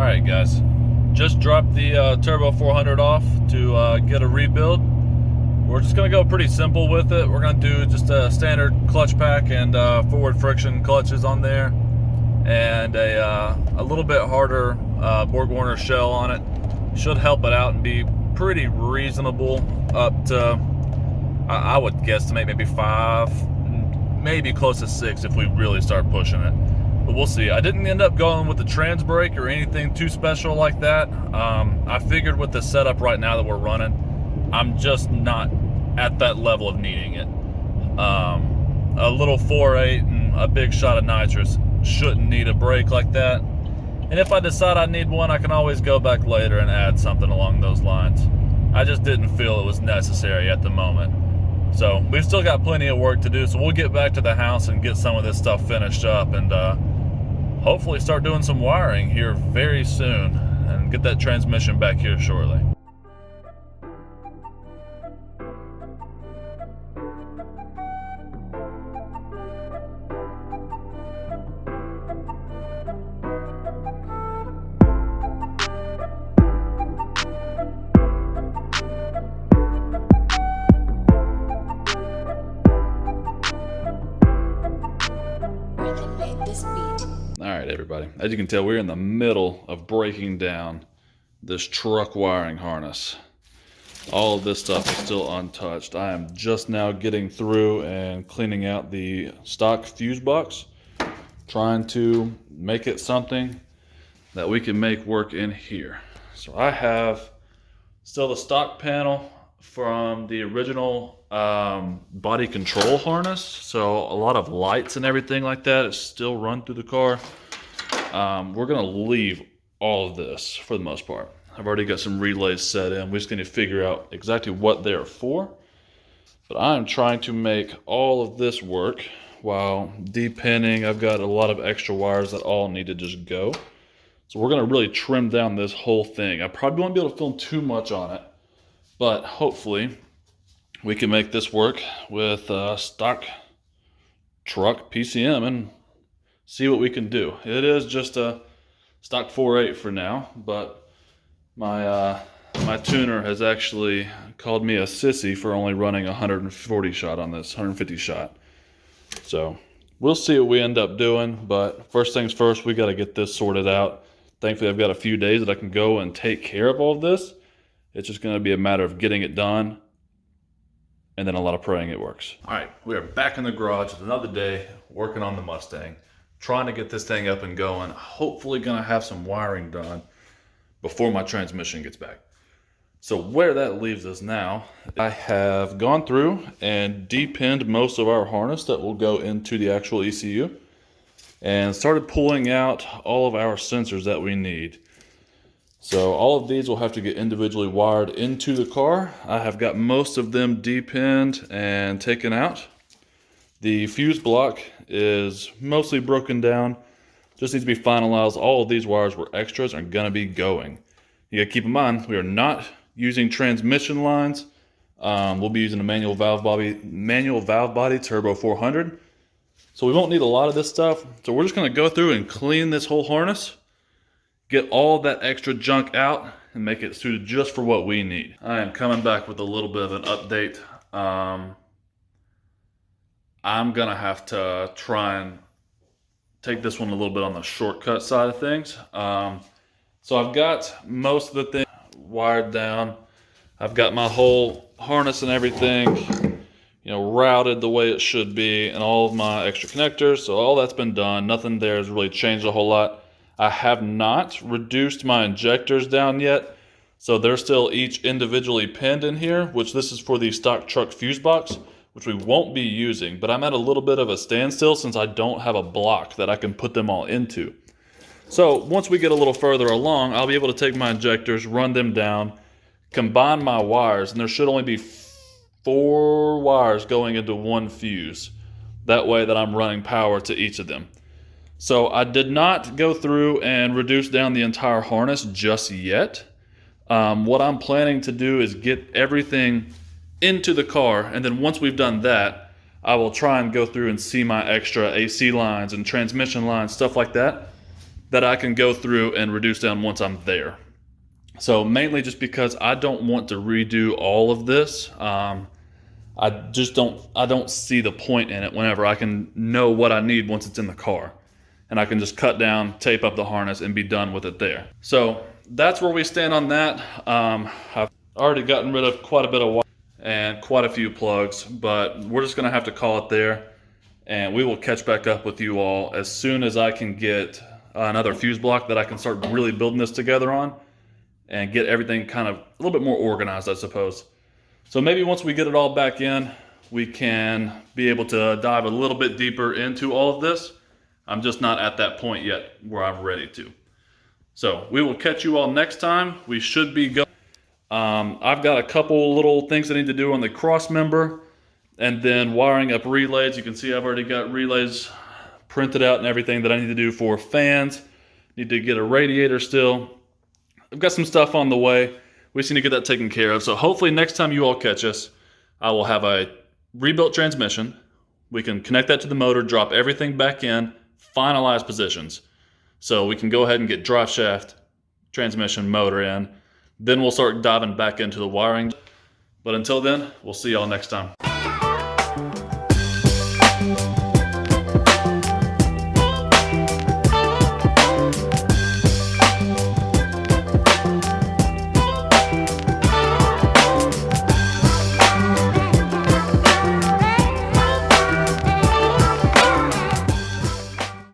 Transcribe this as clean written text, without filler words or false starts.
Alright guys, just dropped the Turbo 400 off to get a rebuild. We're just going to go pretty simple with it. We're going to do just a standard clutch pack and forward friction clutches on there, and a little bit harder Borg-Warner shell on it. Should help it out and be pretty reasonable up to, I would guesstimate maybe 5, maybe close to 6 if we really start pushing it. But we'll see. I didn't end up going with the trans brake or anything too special like that. I figured with the setup right now that we're running, I'm just not at that level of needing it. A little 4.8 and a big shot of nitrous shouldn't need a brake like that. And if I decide I need one, I can always go back later and add something along those lines. I just didn't feel it was necessary at the moment. So we've still got plenty of work to do, so we'll get back to the house and get some of this stuff finished up and hopefully start doing some wiring here very soon and get that transmission back here shortly. Alright everybody, as you can tell, we're in the middle of breaking down this truck wiring harness. All of this stuff is still untouched. I am just now getting through and cleaning out the stock fuse box, trying to make it something that we can make work in here. So I have still the stock panel from the original body control harness, so a lot of lights and everything like that is still run through the car. We're gonna leave all of this for the most part. I've already got some relays set in. We're just gonna figure out exactly what they're for, but I'm trying to make all of this work while depinning. I've got a lot of extra wires that all need to just go, so we're gonna really trim down this whole thing. I probably won't be able to film too much on it, but hopefully we can make this work with stock truck PCM and see what we can do. It is just a stock 4.8 for now, but my tuner has actually called me a sissy for only running 140 shot on this, 150 shot. So we'll see what we end up doing, but first things first, we got to get this sorted out. Thankfully, I've got a few days that I can go and take care of all of this. It's just going to be a matter of getting it done and then a lot of praying it works. All right, we are back in the garage with another day working on the Mustang, trying to get this thing up and going. Hopefully going to have some wiring done before my transmission gets back. So where that leaves us now, I have gone through and depinned most of our harness that will go into the actual ECU and started pulling out all of our sensors that we need. So all of these will have to get individually wired into the car. I have got most of them depinned and taken out. The fuse block is mostly broken down, just needs to be finalized. All of these wires were extras are gonna be going. You gotta keep in mind, we are not using transmission lines. We'll be using a manual valve body Turbo 400. So we won't need a lot of this stuff. So we're just gonna go through and clean this whole harness, get all that extra junk out and make it suited just for what we need. I am coming back with a little bit of an update. I'm gonna have to try and take this one a little bit on the shortcut side of things. So I've got most of the things wired down. I've got my whole harness and everything, routed the way it should be, and all of my extra connectors. So all that's been done. Nothing there has really changed a whole lot. I have not reduced my injectors down yet, so they're still each individually pinned in here, which this is for the stock truck fuse box, which we won't be using, but I'm at a little bit of a standstill since I don't have a block that I can put them all into. So once we get a little further along, I'll be able to take my injectors, run them down, combine my wires, and there should only be 4 wires going into one fuse. That way that I'm running power to each of them. So I did not go through and reduce down the entire harness just yet. What I'm planning to do is get everything into the car, and then once we've done that, I will try and go through and see my extra AC lines and transmission lines, stuff like that. that I can go through and reduce down once I'm there. So mainly just because I don't want to redo all of this. I don't see the point in it whenever I can know what I need once it's in the car. And I can just cut down, tape up the harness, and be done with it there. So that's where we stand on that. I've already gotten rid of quite a bit of wire and quite a few plugs, but we're just gonna have to call it there. And we will catch back up with you all as soon as I can get another fuse block that I can start really building this together on and get everything kind of a little bit more organized, I suppose. So maybe once we get it all back in, we can be able to dive a little bit deeper into all of this. I'm just not at that point yet where I'm ready to. So we will catch you all next time. We should be going. I've got a couple little things I need to do on the cross member, and then wiring up relays. You can see I've already got relays printed out and everything that I need to do for fans. Need to get a radiator still. I've got some stuff on the way. We just need to get that taken care of. So hopefully next time you all catch us, I will have a rebuilt transmission. We can connect that to the motor, drop everything back in, finalize positions. So we can go ahead and get drive shaft, transmission, motor in. Then we'll start diving back into the wiring. But until then, we'll see y'all next time.